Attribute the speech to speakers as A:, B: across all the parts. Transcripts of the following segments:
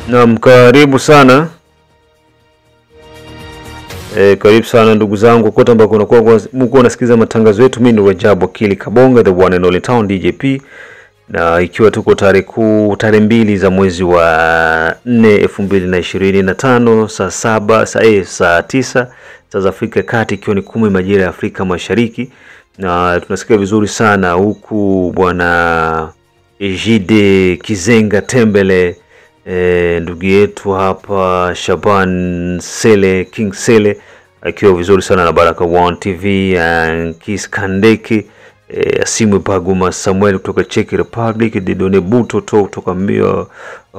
A: Naam, karibu sana. Karibu sana ndugu zangu kote ambako mko unasikiza matangazo yetu. Mimi ni Rajabu Akili Kabonga, the one and only town DJP. Na ikiwa tuko tarehe 2 za mwezi wa 4 2025 saa 9 saa za Afrika Kati, ikiwa ni 10 majira ya Afrika Mashariki, na tunasikia vizuri sana huku bwana Ejide Kizenga Tembele, ndugu yetu hapa Shaban Sele King Sele akiwa vizuri sana na Baraka One TV, Kis Kandeke, Asimwe Baguma Samuel kutoka Czech Republic, Didone Buto kutoka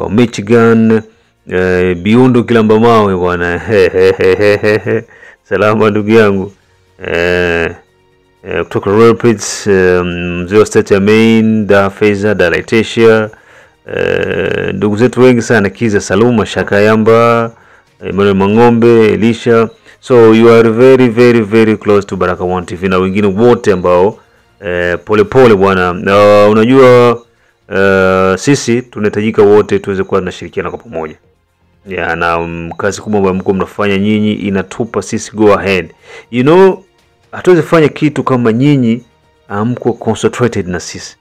A: Michigan, Biondo Kilamba Mawe bwana. Salama ndugu yangu. Kutoka Rapids, Mzee State ya Main, Da Feza, Da Laetitia, ndugu zetu wengi sana, Kiza Saluma, Shakayamba, Emmanuel Mangombe, Elisha. So you are very very very close to Baraka One TV na wengine wote ambao pole pole bwana. Unajua sisi tunahitajika wote tuweze kuwa tunashirikiana kwa pamoja. Na kazi kubwa ambayo mko mnafanya nyinyi inatupa sisi go ahead. You know, hatuwezi fanya kitu kama nyinyi mko concentrated na sisi.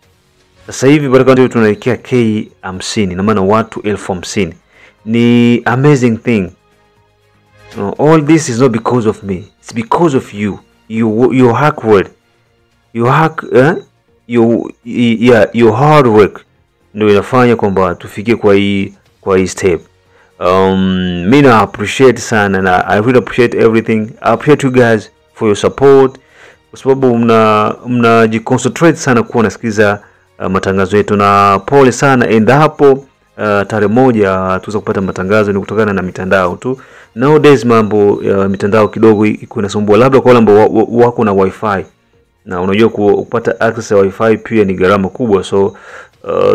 A: Sasa hivi Baraka ndio tunaelekea K50, na maana watu 1050. Ni amazing thing. All this is not because of me. It's because of you. Your hard work. Your hard work ndio inafanya kwamba tufikie kwa hii step. Mimi na appreciate sana, na I really appreciate everything. I appreciate you guys for your support, kwa sababu mnajiconcentrate sana kuwa nasikiza matangazo yetu, na pole sana enda hapo. Tarehe 1 tuweza kupata matangazo ni kutokana na mitandao tu. Nowadays mambo ya mitandao kidogo iko inasumbua, labda kwa wale ambao wako na wifi, na unajua kupata access ya wifi pia ni gharama kubwa. So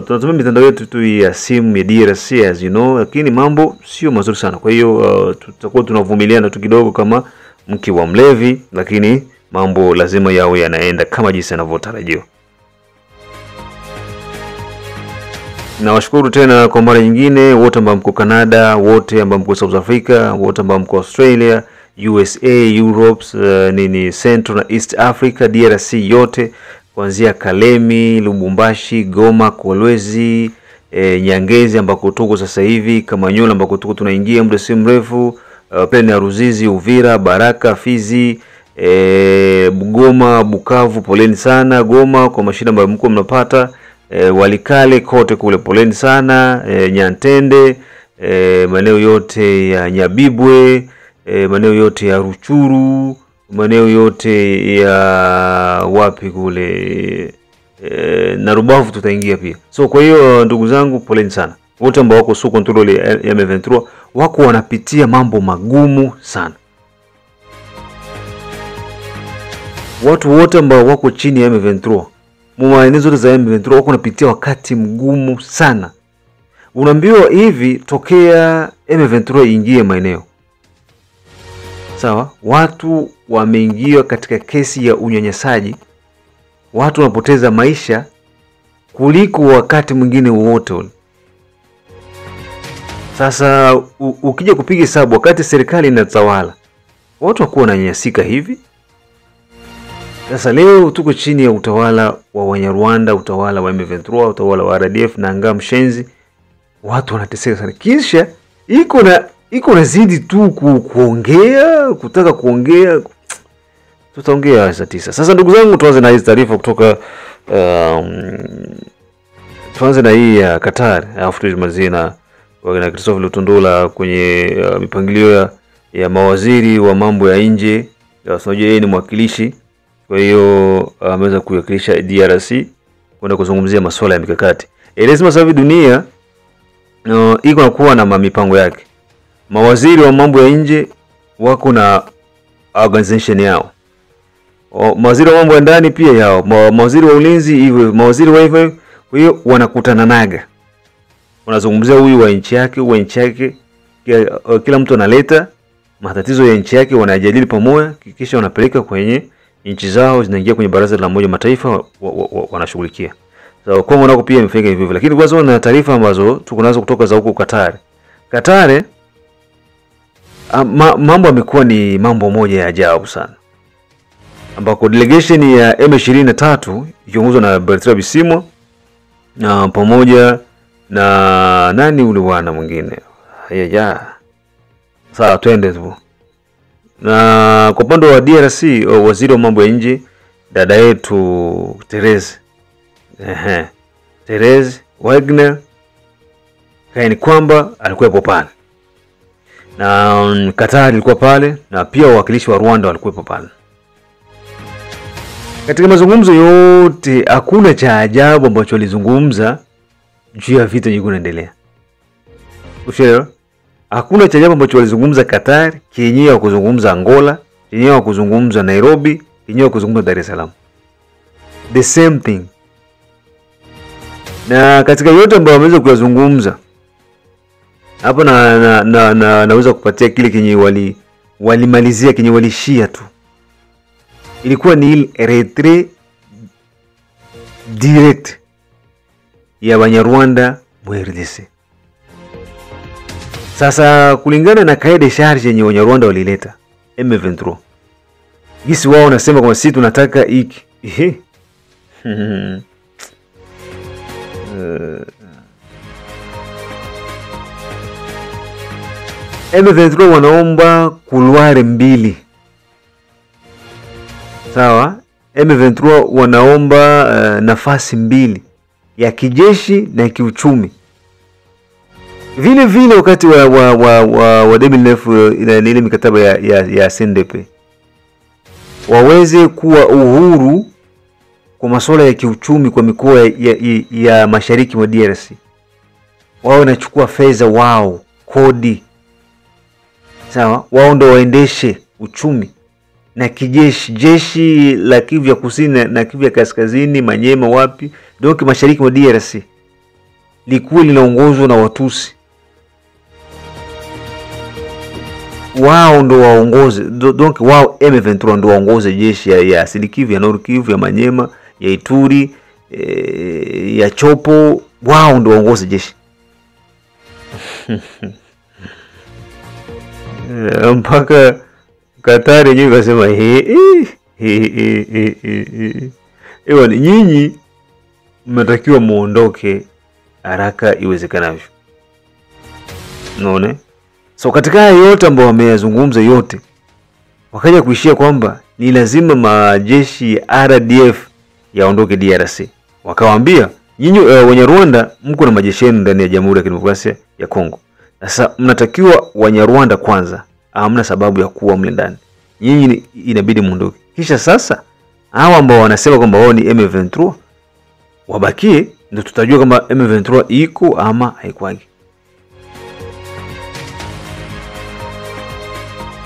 A: tunatumia mitandao yetu tu ya simu ya DRC, as you know, lakini mambo sio mazuri sana. Kwa hiyo tutakuwa tunavumiliana tu kidogo kama mki wa mlevi, lakini mambo lazima yawe yanaenda kama jinsi yanavyotarajiwa. Na washukuru tena kwa mara nyingine wote ambao mko Canada, wote ambao mko South Africa, wote ambao mko Australia, USA, Europe, Central na East Africa, DRC yote, kuanzia Kalemi, Lubumbashi, Goma, Kolwezi, Nyangezi ambako tuko sasa hivi, Kamanyola ambako tuko tunaingia muda si mrefu, Pleni ya Ruzizi, Uvira, Baraka, Fizi, Goma, Bukavu, poleni sana Goma kwa mashida ambayo mko mnapata. Walikale kote kule poleni sana, Nyantende, maeneo yote ya Nyabibwe, maeneo yote ya Ruchuru, maeneo yote ya wapi kule, na Rubavu tutaingia pia. So kwa hiyo ndugu zangu poleni sana wote ambao wako sio control ya M23, wako wanapitia mambo magumu sana. Watu wote ambao wako chini ya M23, maeneo zote za M23 wako wanapitia wakati mgumu sana. Unaambiwa hivi tokea M23 ingie maeneo, sawa, watu wameingia katika kesi ya unyanyasaji, watu wanapoteza maisha kuliko wakati mwingine wote ule. Sasa ukija kupiga hesabu, wakati serikali inatawala watu wako wananyanyasika hivi. Sasa leo tuko chini ya utawala wa Wanyarwanda, utawala wa M23, utawala wa RDF na anga mshenzi, watu wanateseka sana. Kisha iko na zidi tu kuongea, kutaka kuongea. Tutaongea saa 9. Sasa ndugu zangu, tuanze na hizi taarifa kutoka tuanze na hii ya Qatar, alafu tumalizie na Christophe Lutondola kwenye mipangilio ya mawaziri wa mambo ya nje. Unajua yeye ni mwakilishi, kwa hiyo ameweza kuwakilisha DRC kwenda kuzungumzia masuala ya mikakati. Lazima sasa dunia iko na kuwa na mipango yake. Mawaziri wa mambo ya nje wako na organization yao, mawaziri wa mambo ya ndani pia yao, mawaziri wa ulinzi hivyo, mawaziri wa hivyo. Kwa hiyo wanakutana naga, wanazungumzia huyu wa nchi yake, kila mtu analeta matatizo ya nchi yake, wanajadili pamoja, kisha wanapeleka kwenye nchi zao, zinaingia kwenye baraza la Umoja Mataifa, wanashughulikia. So Kongo nako pia imefanya hivyo. Lakini kwanza na taarifa ambazo tuko nazo kutoka za huko Qatar. Qatar mambo yamekuwa ni mambo moja ya ajabu sana, ambako delegation ya M23 ikiongozwa na Bertrand Bisimwa na pamoja na nani ule bwana mwingine sawa, twende tu. Na kwa upande wa DRC, waziri wa mambo ya nje dada yetu Therese Wagner kaini kwamba alikuwa pale, na Qatar ilikuwa pale, na pia wawakilishi wa Rwanda walikuwa pale. Katika mazungumzo yote hakuna cha ajabu ambacho walizungumza juu ya vita yenye inaendelea. Ushero? Hakuna cha ajabu ambacho walizungumza Qatar, kienyewe wa kuzungumza Angola, kienyewe wa kuzungumza Nairobi, kienyewe wa kuzungumza Dar es Salaam. The same thing. Na katika yote ambayo wameweza kuyazungumza hapa naweza kupatia kile kenye walimalizia kenye walishia tu. Ilikuwa ni ile retrait direct ya Banyarwanda mu RDC. Sasa kulingana na kaide charge yenye Banyarwanda walileta M23, gisi wao nasema kwa sisi tunataka hiki. M23 wanaomba kuluare mbili. Sawa? M23 wanaomba nafasi mbili ya kijeshi na kiuchumi. Vile vile wakati wa 2009 ile mikataba ya CNDP waweze kuwa uhuru kwa masuala ya kiuchumi kwa mikoa ya mashariki mwa DRC. Wao wanachukua fedha wao, kodi. Sawa? Wao ndio waendeshe uchumi na kijeshi, jeshi la Kivu ya Kusini na Kivu ya Kaskazini, Manyema wapi, donc mashariki mwa DRC likuwa linaongozwa na Watusi. Wao ndo waongoze, donc wao M23 ndo waongoze jeshi ya Asili Kivu, ya Nord Kivu, ya Manyema, ya Ituri, ya Chopo, wao ndo waongoze jeshi. Mpaka Qatar yenyewe kasema ewa nyinyi mnatakiwa muondoke haraka iwezekanavyo. Unaona? So katika yote ambao wameyazungumza yote wakaja kuishia kwamba ni lazima majeshi ya RDF yaondoke DRC. Wakawaambia nyinyi Wanyarwanda mko na majeshi yenu ndani ya Jamhuri ya Kidemokrasia ya Kongo. Sasa mnatakiwa Wanyarwanda kwanza, hamna sababu ya kuwa mle ndani. Nyinyi inabidi muondoke. Kisha sasa hao ambao wanasema kwamba wao ni M23 wabakie, ndio tutajua kama M23 iko ama haikwagi.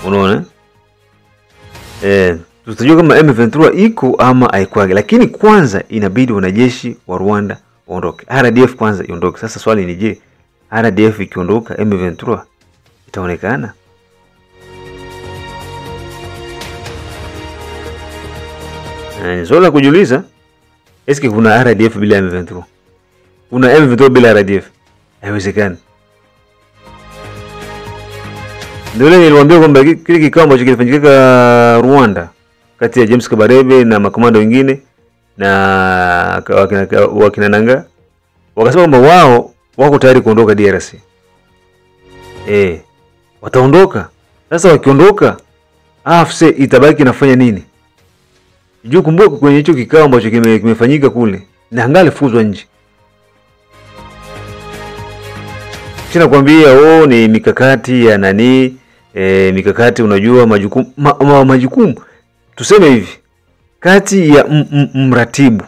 A: Unaona? Tutajua kama M23 iko ama haikwagi, lakini kwanza inabidi wanajeshi wa Rwanda waondoke. RDF kwanza iondoke. Sasa swali ni je, RDF ikiondoka M23 itaonekana? Ni swali la kujiuliza. Eske kuna RDF bila M23? Kuna M23 bila RDF? Haiwezekani. Ndio niliwaambia kwamba kile kikao ambacho kilifanyika Rwanda kati ya James Kabarebe na makomando wengine na wakina Nanga wakasema kwamba wao wako tayari kuondoka DRC. Wataondoka. Sasa wakiondoka AFC itabaki nafanya nini? Juu kumbuka kwenye hicho kikao ambacho kimefanyika kule na angali fuzwa nje. Sina kuambia ni mikakati ya nani, mikakati unajua majukumu. Tuseme hivi, kati ya mratibu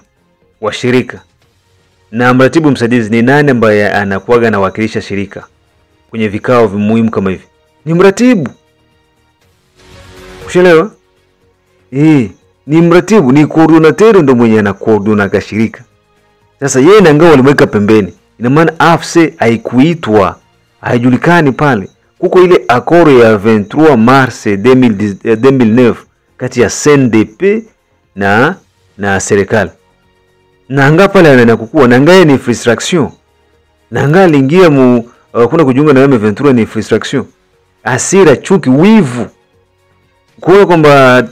A: wa shirika na mratibu msaidizi ni nani ambaye anakuaga na wakilisha shirika kwenye vikao muhimu kama hivi? Ni mratibu. Ushelewa? Ni mratibu, ni coordinator ndo mwenye anakoordinata shirika. Sasa yeye na ngao walimweka pembeni. Ina maana AFC haikuitwa, haijulikani pale. Kuko ile accord ya 23 Mars 2009 kati ya CNDP na serikali. Na anga pale anaenda kukua, na ngaye ni frustration. Na anga aliingia kuna kujiunga na M23 ni frustration, hasira, chuki, wivu, kuona kwamba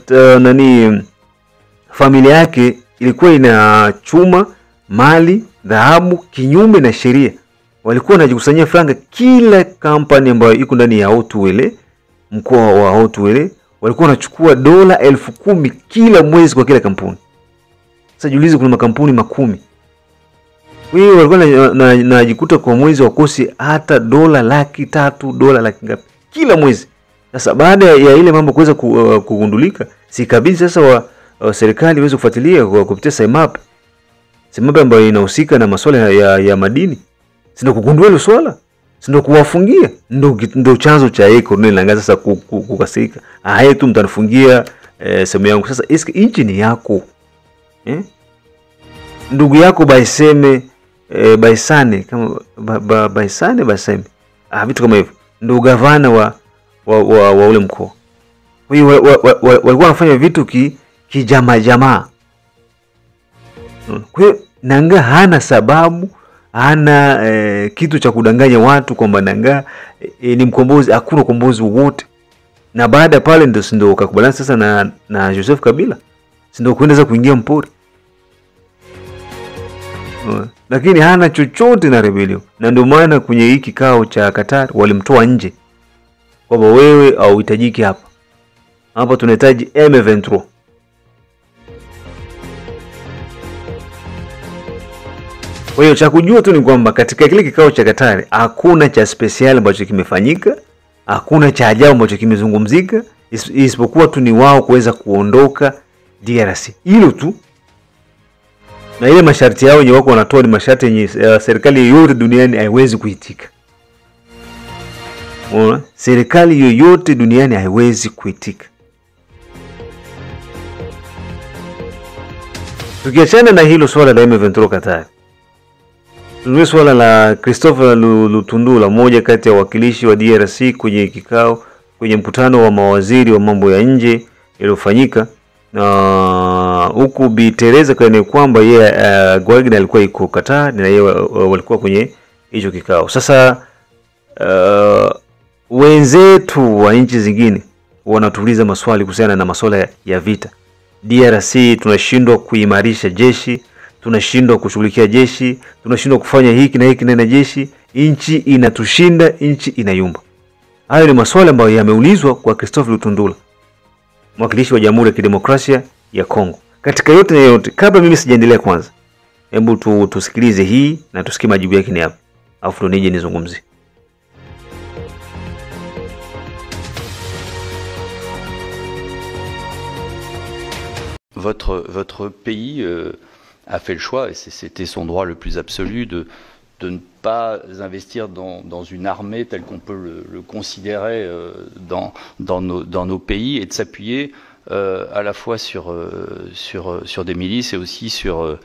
A: familia yake ilikuwa inachuma mali, dhahabu kinyume na sheria. Walikuwa wanajikusanyia franga kila kampani ambayo iko ndani ya Haut-Uele, mkoa wa Haut-Uele, walikuwa wanachukua dola 10,000 kila mwezi kwa kila kampuni. Sasa jiulize, kuna makampuni 10. Wewe walikuwa najikuta kwa mwezi wakosi hata dola 300,000, dola laki ngapi kila mwezi. Sasa baada ya ile mambo kuweza kugundulika, si kabisa sasa serikali iweze kufuatilia kupitia SIMAP ambayo inahusika na masuala ya madini. Sio kugundua hilo swala, sio kuwafungia. Ndio chanzo cha Corneille Nangaa sasa kukasika. Tu mtanifungia sehemu yangu. Sasa nchi ni yako. Ndugu yako Baisane kama Baisane vitu kama hivyo, ndio gavana wa ule mkoa. Kwa hiyo walikuwa wanafanya vitu jamaa. Kwa hiyo Nangaa hana sababu, hana kitu cha kudanganya watu kwamba Nangaa ni mkombozi. Hakuna ukombozi wowote. Na baada pale ndio ukakubaliana sasa na Joseph Kabila, ndio kuendelea kuingia mpori. Lakini hana chochote na rebellion. Na ndio maana kwenye hiki kikao cha Qatar walimtoa nje, kwamba wewe hauhitajiki hapa. Hapa tunahitaji M23. Kwa hiyo cha kujua tu ni kwamba katika kile kikao cha Qatar hakuna cha special ambacho kimefanyika, hakuna cha ajabu ambacho kimezungumzika, isipokuwa tu ni wao kuweza kuondoka DRC. Hilo tu. Na ile masharti yao yenye wako wanatoa ni masharti yenye serikali yoyote duniani haiwezi kuitika. Serikali yoyote duniani haiwezi kuitika. Tukiachana na hilo swala la M23 Qatar, tunue swala la Christopher Lutundula, mmoja kati ya wakilishi wa DRC kwenye kikao, kwenye mkutano wa mawaziri wa mambo ya nje uliofanyika. Na huku Bi Teresa kwa kwamba yeye Gwagna alikuwa yuko Qatar na yeye walikuwa kwenye hicho kikao. Sasa wenzetu wa nchi zingine wanatuuliza maswali kuhusiana na masuala ya vita. DRC tunashindwa kuimarisha jeshi, tunashindwa kushughulikia jeshi, tunashindwa kufanya hiki na hiki na jeshi, nchi inatushinda, nchi inayumba. Hayo ni maswali ambayo yameulizwa kwa Christopher Lutundula, mwakilishi wa Jamhuri ya Kidemokrasia ya Kongo. Katika yote na yote, kabla mimi sijaendelea, kwanza hebu tusikilize hii na tusikie majibu yake ni hapa, afu nije nizungumzie.
B: Votre pays a fait le choix, et c'était son droit le plus absolu, de ne pas investir dans une armée telle qu'on peut le considérer dans nos pays, et de s'appuyer à la fois sur des milices et aussi sur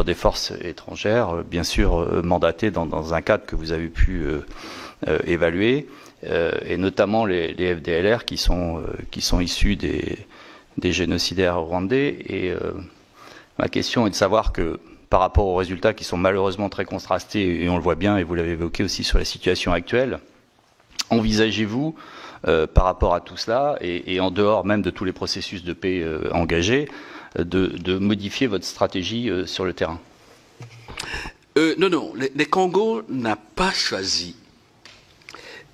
B: des forces étrangères, bien sûr mandatées dans un cadre que vous avez pu évaluer, et notamment les FDLR qui sont issus des génocidaires rwandais. Et ma question est de savoir que par rapport aux résultats qui sont malheureusement très contrastés, et on le voit bien, et vous l'avez évoqué aussi sur la situation actuelle, envisagez-vous, par rapport à tout cela, et en dehors même de tous les processus de paix engagés, de modifier votre stratégie sur le terrain?
C: Non, le Congo n'a pas choisi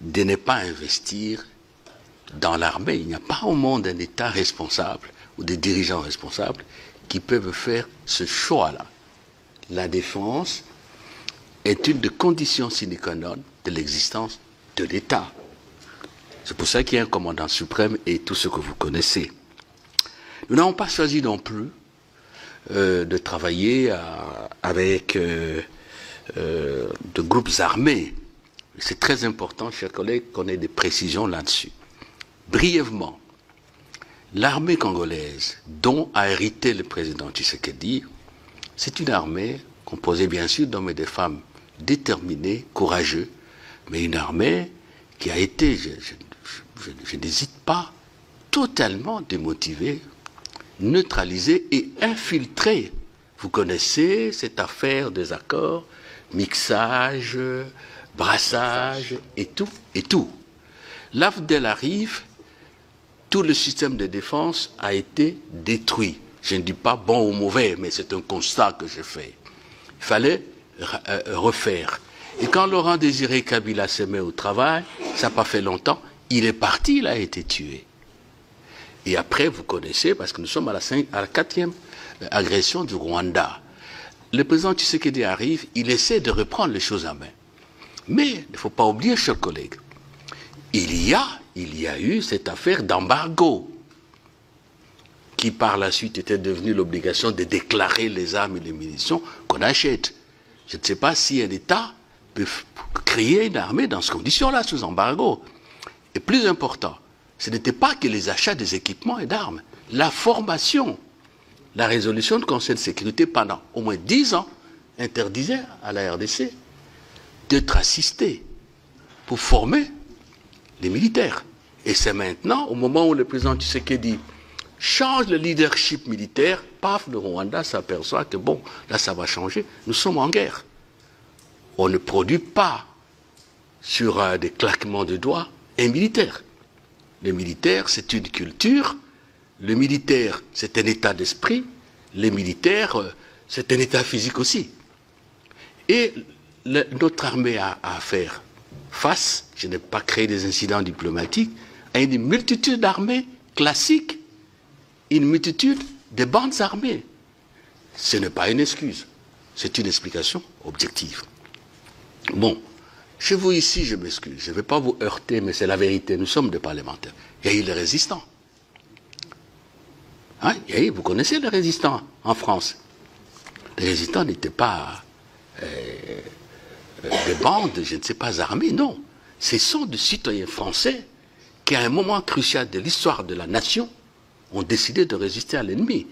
C: de ne pas investir dans l'armée. Il n'y a pas au monde un État responsable ou des dirigeants responsables qui peuvent faire ce choix-là. La défense est une des conditions sine qua non de l'existence de l'État. C'est pour ça qu'il y a un commandant suprême et tout ce que vous connaissez. Nous n'avons pas choisi non plus de travailler avec de groupes armés. C'est très important, chers collègues, qu'on ait des précisions là-dessus. Brièvement, l'armée congolaise dont a hérité le président Tshisekedi, c'est une armée composée bien sûr d'hommes et de femmes déterminés, courageux, mais une armée qui a été, je n'hésite pas, totalement démotivée, neutralisée et infiltrée. Vous connaissez cette affaire des accords, mixage, brassage et tout, et tout. L'AFDEL arrive, tout le système de défense a été détruit. Je ne dis pas bon ou mauvais, mais c'est un constat que je fais. Il fallait refaire. Et quand Laurent Désiré Kabila s'est mis au travail, ça n'a pas fait longtemps, il est parti, il a été tué. Et après, vous connaissez, parce que nous sommes à la 4e agression du Rwanda. Le président Tshisekedi arrive, il essaie de reprendre les choses en main. Mais il ne faut pas oublier, chers collègues, il y a eu cette affaire d'embargo qui par la suite était devenue l'obligation de déclarer les armes et les munitions qu'on achète. Je ne sais pas si un État peut créer une armée dans ces conditions-là, sous embargo. Et plus important, ce n'était pas que les achats des équipements et d'armes, la formation. La résolution du Conseil de sécurité pendant au moins 10 ans interdisait à la RDC d'être assisté pour former les militaires. Et c'est maintenant, au moment où le président Tshisekedi change le leadership militaire, paf, le Rwanda s'aperçoit que bon, là ça va changer, nous sommes en guerre. On ne produit pas sur des claquements de doigts un militaire. Le militaire, c'est une culture. Le militaire, c'est un état d'esprit. Les militaires, c'est un état physique aussi. Et notre armée a à faire face, je n'ai pas créé des incidents diplomatiques, à une multitude d'armées classiques, une multitude de bandes armées. Ce n'est pas une excuse, c'est une explication objective. Bon, chez vous ici, je m'excuse, je ne vais pas vous heurter, mais c'est la vérité, nous sommes des parlementaires. Il y a eu les résistants. Hein, vous connaissez les résistants en France. Les résistants n'étaient pas des bandes, je ne sais pas, armées, non. Ce sont des citoyens français qui, à un moment crucial de l'histoire de la nation, ont décidé de résister à l'ennemi.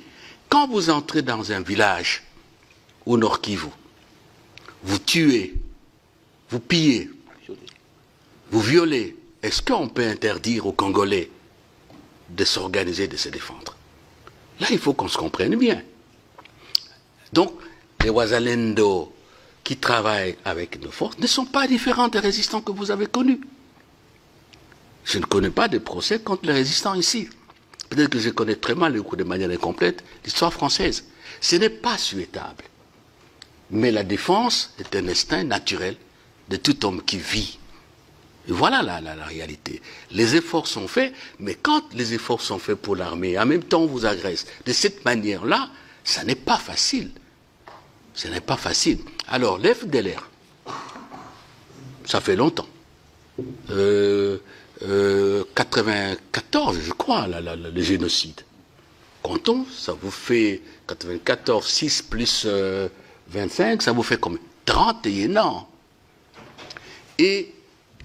C: Quand vous entrez dans un village au Nord Kivu, vous tuez, vous pillez, vous violez, est-ce qu'on peut interdire aux Congolais de s'organiser, de se défendre? Là, il faut qu'on se comprenne bien. Donc, les Wazalendo qui travaillent avec nos forces ne sont pas différents des résistants que vous avez connus. Je ne connais pas de procès contre les résistants ici. Peut-être que je connais très mal, de manière incomplète, l'histoire française. Ce n'est pas souhaitable. Mais la défense est un instinct naturel de tout homme qui vit. Et voilà la réalité. Les efforts sont faits, mais quand les efforts sont faits pour l'armée, en même temps on vous agresse de cette manière-là, ça n'est pas facile. Ce n'est pas facile. Alors, l'FDLR, ça fait longtemps. 94, je crois, le génocide. Comptons, ça vous fait 94, 6 plus 25, ça vous fait combien? 31 ans. Et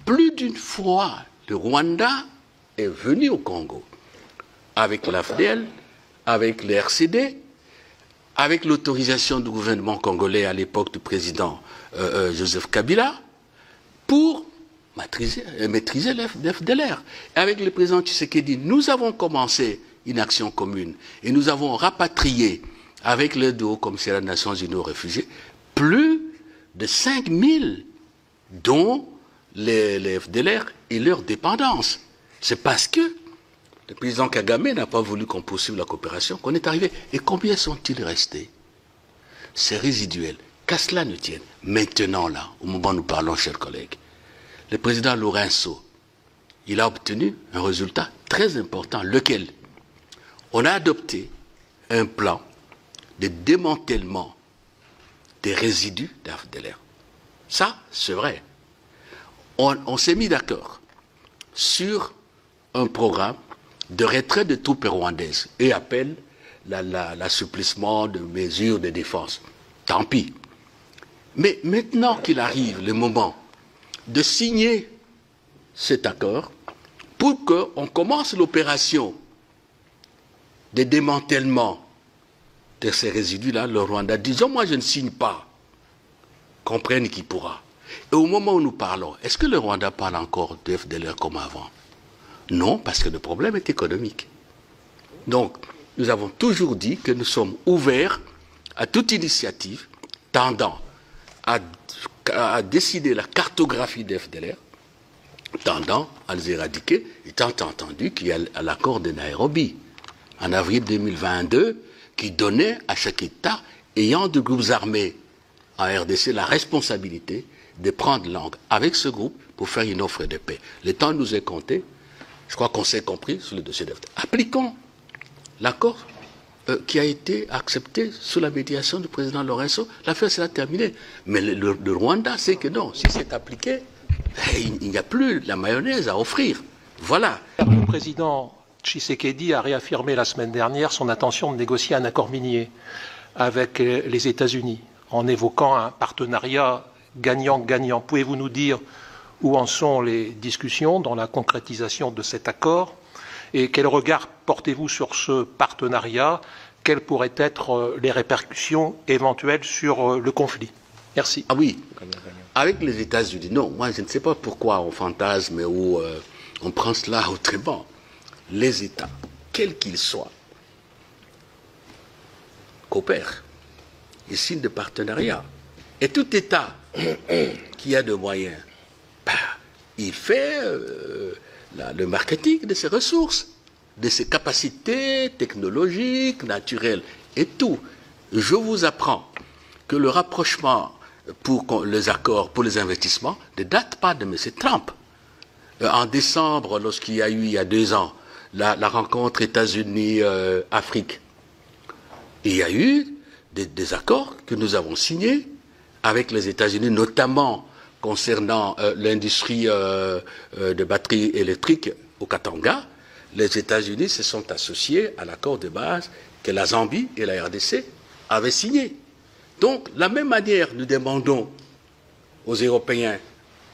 C: plus d'une fois, le Rwanda est venu au Congo, avec l'AFDEL, avec le RCD, avec l'autorisation du gouvernement congolais à l'époque du président Joseph Kabila, pour maîtriser l'FDLR. Avec le président Tshisekedi, nous avons commencé une action commune et nous avons rapatrié, avec l'aide du Haut-Commissariat des Nations Unies aux réfugiés, plus de 5000, dont les FDLR et leur dépendance. C'est parce que le président Kagame n'a pas voulu qu'on poursuive la coopération qu'on est arrivé. Et combien sont-ils restés? C'est résiduel. Qu'à cela ne tienne. Maintenant, là, au moment où nous parlons, chers collègues, le président Lourenço, il a obtenu un résultat très important, lequel on a adopté un plan de démantèlement des résidus d'AFDLR. Ça, c'est vrai. On s'est mis d'accord sur un programme de retrait de troupes rwandaises et appelle l'assouplissement de mesures de défense. Tant pis. Mais maintenant qu'il arrive le moment de signer cet accord pour qu'on commence l'opération de démantèlement de ces résidus-là, le Rwanda, disons moi je ne signe pas, comprenne qui pourra. Et au moment où nous parlons, est-ce que le Rwanda parle encore de FDLR comme avant? Non, parce que le problème est économique. Donc, nous avons toujours dit que nous sommes ouverts à toute initiative tendant à a décidé la cartographie des FDLR, tendant à les éradiquer, étant entendu qu'il y a l'accord de Nairobi, en avril 2022, qui donnait à chaque État ayant de groupes armés en RDC la responsabilité de prendre langue avec ce groupe pour faire une offre de paix. Le temps nous est compté. Je crois qu'on s'est compris sur le dossier d'FDLR. Appliquons l'accord qui a été accepté sous la médiation du président Lorenzo. L'affaire sera terminée. Mais le Rwanda sait que non, si c'est appliqué, il n'y a plus la mayonnaise à offrir. Voilà.
D: Le président Tshisekedi a réaffirmé la semaine dernière son intention de négocier un accord minier avec les États-Unis, en évoquant un partenariat gagnant-gagnant. Pouvez-vous nous dire où en sont les discussions dans la concrétisation de cet accord et quel regard portez-vous sur ce partenariat? Quelles pourraient être les répercussions éventuelles sur le conflit? Merci.
C: Ah oui, avec les États-Unis, non, moi je ne sais pas pourquoi on fantasme ou on prend cela autrement. Les États, quels qu'ils soient, coopèrent et signent des partenariats. Et tout État qui a de moyens, il fait le marketing de ses ressources, de ses capacités technologiques, naturelles et tout. Je vous apprends que le rapprochement pour les accords, pour les investissements, ne date pas de M. Trump. En décembre, lorsqu'il y a eu, il y a 2 ans, la rencontre États-Unis-Afrique, il y a eu des accords que nous avons signés avec les États-Unis, notamment concernant l'industrie de batteries électriques au Katanga. Les États-Unis se sont associés à l'accord de base que la Zambie et la RDC avaient signé. Donc, de la même manière, nous demandons aux Européens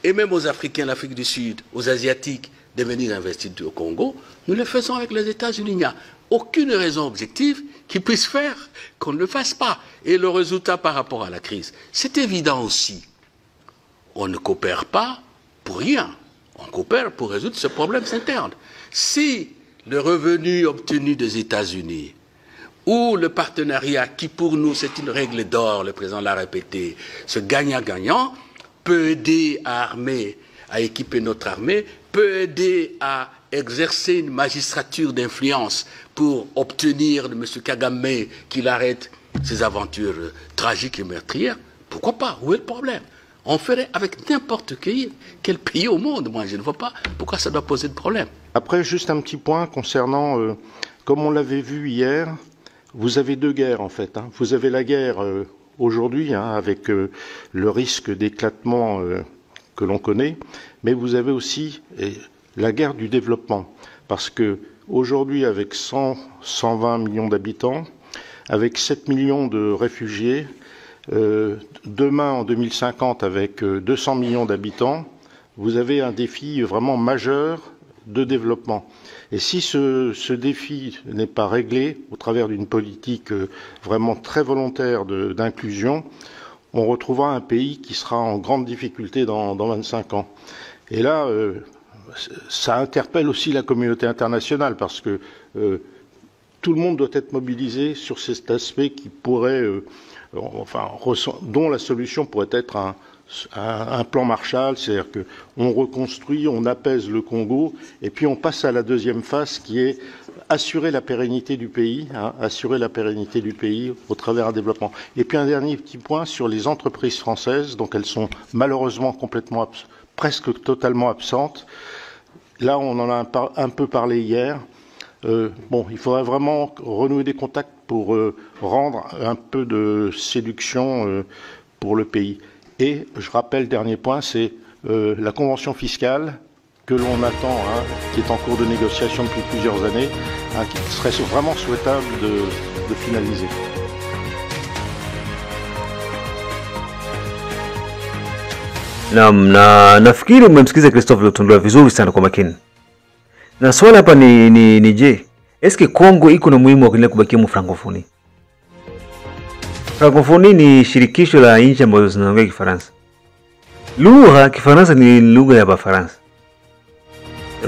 C: et même aux Africains, l'Afrique du Sud, aux Asiatiques, de venir investir au Congo, nous le faisons avec les États-Unis. Il n'y a aucune raison objective qui puisse faire qu'on ne le fasse pas. Et le résultat par rapport à la crise, c'est évident aussi. On ne coopère pas pour rien. On coopère pour résoudre ce problème interne. Si le revenu obtenu des États-Unis ou le partenariat qui pour nous c'est une règle d'or, le président l'a répété, ce gagnant-gagnant peut aider à armer, à équiper notre armée, peut aider à exercer une magistrature d'influence pour obtenir de M. Kagame qu'il arrête ses aventures tragiques et meurtrières, pourquoi pas? Où est le problème? On ferait avec n'importe quel pays au monde. Moi, je ne vois pas pourquoi ça doit poser de problème.
E: Après, juste un petit point concernant, comme on l'avait vu hier, vous avez 2 guerres en fait. Vous avez la guerre aujourd'hui avec le risque d'éclatement que l'on connaît, mais vous avez aussi la guerre du développement. Parce que aujourd'hui, avec 120 millions d'habitants, avec 7 millions de réfugiés, demain en 2050 avec 200 millions d'habitants, vous avez un défi vraiment majeur de développement. Et si ce défi n'est pas réglé au travers d'une politique vraiment très volontaire d'inclusion, on retrouvera un pays qui sera en grande difficulté dans 25 ans. Et là, ça interpelle aussi la communauté internationale parce que tout le monde doit être mobilisé sur cet aspect qui pourrait dont la solution pourrait être un plan Marshall, c'est-à-dire qu'on reconstruit, on apaise le Congo, et puis on passe à la deuxième phase qui est assurer la pérennité du pays, assurer la pérennité du pays au travers d'un développement. Et puis un dernier petit point sur les entreprises françaises, donc elles sont malheureusement presque totalement absentes. Là, on en a un peu parlé hier. Il faudrait vraiment renouer des contacts pour rendre un peu de séduction pour le pays. Et je rappelle, dernier point, c'est la convention fiscale que l'on attend, qui est en cours de négociation depuis plusieurs années, qui serait vraiment souhaitable de finaliser.
A: Na nafikiri umemsikiza Christophe Lutundula vizuri sana kwa makini. Na swali hapa ni je, eske Kongo iko na muhimu wa kuendelea kubakia mu Francophonie? Francophonie ni shirikisho la nchi ambazo zinaongea Kifaransa. Lugha Kifaransa ni lugha ya Bafaransa.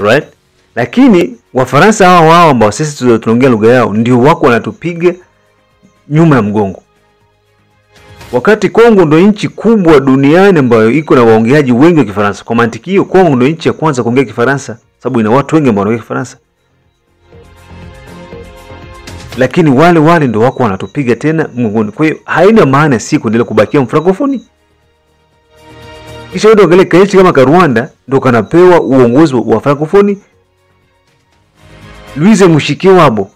A: Right? Lakini Wafaransa hao ambao sisi tunaongea lugha yao ndio wako wanatupiga nyuma ya mgongo. wakati Kongo ndo nchi kubwa duniani ambayo iko na waongeaji wengi wa Kifaransa. Kwa mantiki hiyo, Kongo ndo nchi ya kwanza kuongea Kifaransa sababu ina watu wengi ambao wanaongea Kifaransa. Lakini wale ndo wako wanatupiga tena mngoni. Kwa hiyo haina maana si kuendelea kubakia mfrankofoni. Kisha ndio ngale kaichi kama Rwanda ndo kanapewa uongozi wa frankofoni. Louise Mushikiwabo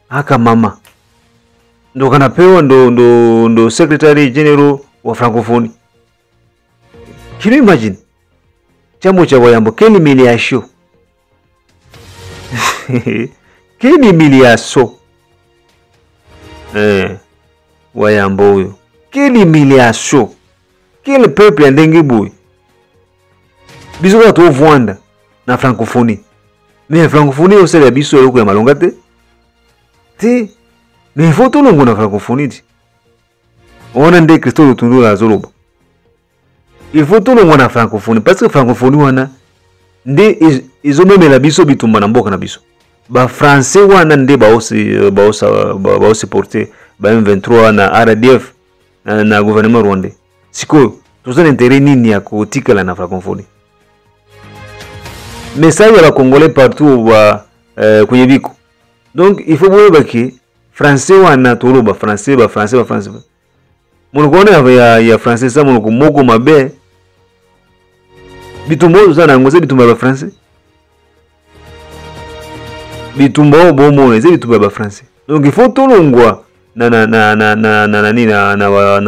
A: haka mama ndo kanapewa ndo secretary general wa frankofoni. Can you imagine? Chambo cha Wayambo Keni Miliasho. Keni Miliaso. Wayambo huyo. Keni Miliaso. Quel peuple ndenge boy. Biso ka to Rwanda na francophonie. Mais francophonie au sele biso yoko ya malonga te. Te. Mais faut to longo na francophonie. On ndé Christophe Tundu la Zoloba. Il faut to longo na francophonie parce que francophonie wana nde izomemela biso bitumba na mboka na biso. Ba français wana nde ba aussi porter ba M23 na RDF na gouvernement rwandais. Siko tuzana intérêt nini ya kutikala na francophonie. Message ya Congolais partout wa kwenye biko. Donc il faut boye baki français wana toloba français ba français. Munukone ya français sa munuko moko mabe. Bitumbo zana ngoze bitumba ba français. Bitumbo bomo neze bitumba ba français. Donc il faut tolongwa na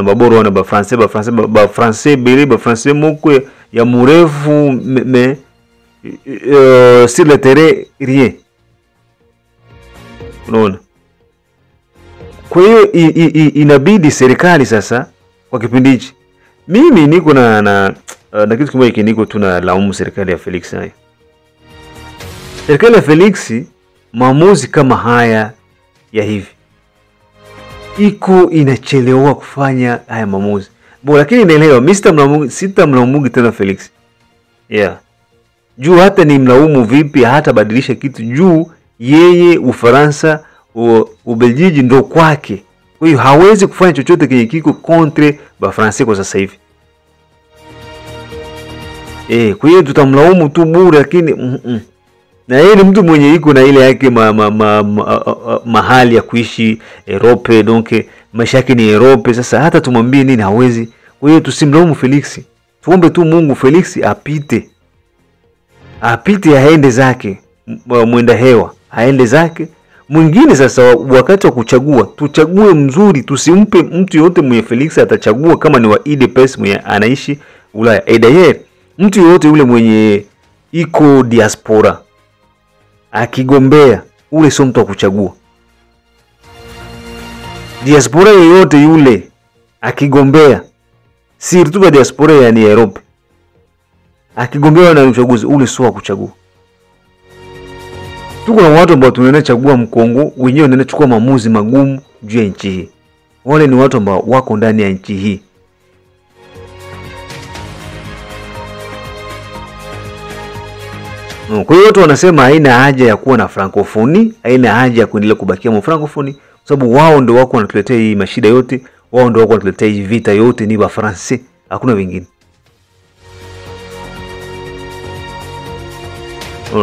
A: baboro na ba français bele ba français moko ya murefu mais sur le terrain rien. Unaona? Kwa hiyo inabidi serikali sasa kwa kipindi hichi. Mimi niko na kitu kimoja niko tunalaumu serikali ya Felix nayo. Serikali ya Felix maamuzi kama haya ya hivi iko inachelewa kufanya haya maamuzi. Lakini naelewa sitamlaumu tena Felix. Yeah. Juu hata ni mlaumu vipi hata badilisha kitu juu yeye Ufaransa Ubelgiji ndo kwake. Kwa hiyo hawezi kufanya chochote kenye kiko contre ba Francais kwa sasa hivi. Kwa hiyo tutamlaumu tu bure lakini na yeye ni mtu mwenye iko na ile yake mahali ya kuishi Europe, donc maisha yake ni Europe. Sasa hata tumwambie nini hawezi. Kwa hiyo tusimlaumu Felix. Tuombe tu Mungu Felix apite aende zake, mwenda hewa aende zake. Mwingine sasa wakati wa kuchagua tuchague mzuri, tusimpe mtu yote mwenye Felix atachagua kama ni wa UDPS mwenye anaishi Ulaya. D'ailleurs mtu yote yule mwenye iko diaspora akigombea ule sio mtu wa kuchagua. Diaspora yote yule akigombea si tu diaspora yani Europe akigombea na uchaguzi ule sio wa kuchagua. Tuko na watu ambao tunaenda chagua Mkongo, wenyewe wanaenda chukua maamuzi magumu juu ya nchi hii. Wale ni watu ambao wako ndani ya nchi hii. Kwa hiyo watu wanasema haina haja ya kuwa na francophonie, haina haja ya kuendelea kubakia mu francophonie, sababu wao ndio wako wanatuletea hii mashida yote, wao ndio wako wanatuletea hii vita yote, ni ba Francais, hakuna wengine.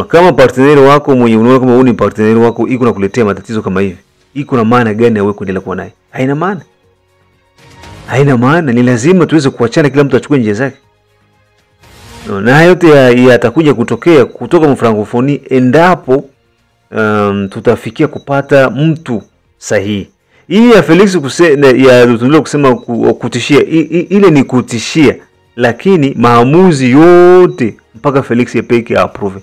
A: Kama partner wako mwenye unaona kama ni partner wako iko nakuletea matatizo kama hivi, iko na maana gani wewe kuendelea kuwa naye? Haina maana. Haina maana, ni lazima tuweze kuachana, kila mtu achukue njia zake. Na yote yatakuja kutokea kutoka mfrancophonie endapo tutafikia kupata mtu sahihi. Hii ya Felix kusema kutishia, ile ni kutishia, lakini maamuzi yote mpaka Felix yepeke approve.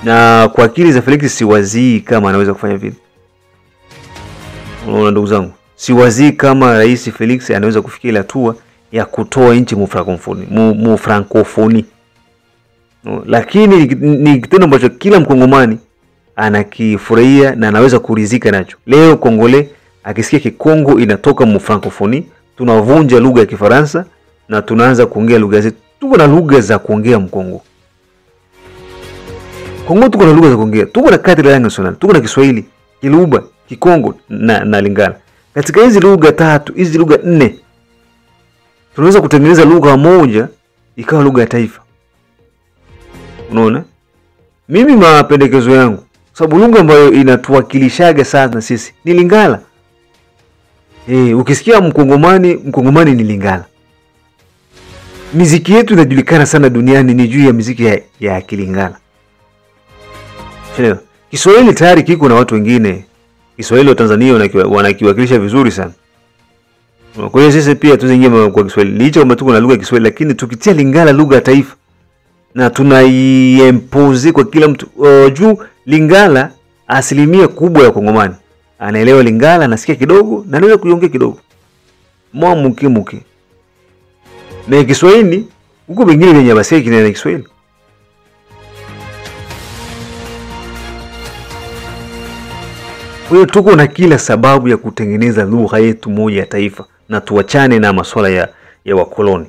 A: Na kwa akili za Felix siwazii kama anaweza kufanya vile. Unaona ndugu zangu, siwazii kama Rais Felix anaweza kufikia hatua ya kutoa nchi mu francophonie. Lakini ni kitendo ambacho kila Mkongomani anakifurahia na anaweza kuridhika nacho. Leo Kongole akisikia Kikongo inatoka mu francophonie, tunavunja lugha ya Kifaransa na tunaanza kuongea lugha zetu. Tuko na lugha za kuongea Mkongo. Kongo tuko na lugha za kuongea. Tuko na cadre national, tuko na Kiswahili, Kiluba, Kikongo na Lingala. Katika hizi lugha 3, hizi lugha 4, tunaweza kutengeneza lugha moja ikawa lugha ya taifa. Unaona? Mimi mapendekezo yangu, sababu lugha ambayo inatuwakilishaga sana sisi ni Lingala. Ukisikia Mkongomani ni Lingala. Muziki yetu inajulikana sana duniani ni juu ya muziki ya Kilingala. Sio? Kiswahili tayari kiko na watu wengine. Kiswahili wa Tanzania wanakiwakilisha vizuri sana. Kwa hiyo sisi pia tuzingie kwa Kiswahili. Licha kama tuko na lugha ya Kiswahili, lakini tukitia Lingala lugha ya taifa na tunaiempose kwa kila mtu. Juu Lingala asilimia kubwa ya Kongomani anaelewa Lingala, anasikia kidogo na anaweza kuiongea kidogo. Muke. Na Kiswahili huko wengine wenye basi kinena Kiswahili. Kwa hiyo tuko na kila sababu ya kutengeneza lugha yetu moja ya taifa na tuachane na masuala ya wakoloni.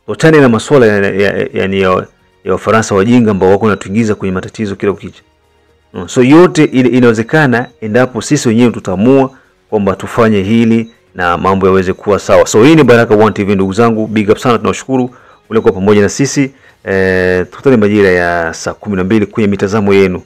A: Tuachane na masuala ya Wafaransa wajinga ambao wako natuingiza kwenye matatizo kila kukicha. So yote inawezekana endapo sisi wenyewe tutaamua kwamba tufanye hili na mambo yaweze kuwa sawa. So hii ni Baraka One TV ndugu zangu, big up sana, tunashukuru ulikuwa pamoja na sisi. Tukutane majira ya saa 12 kwenye mitazamo yenu.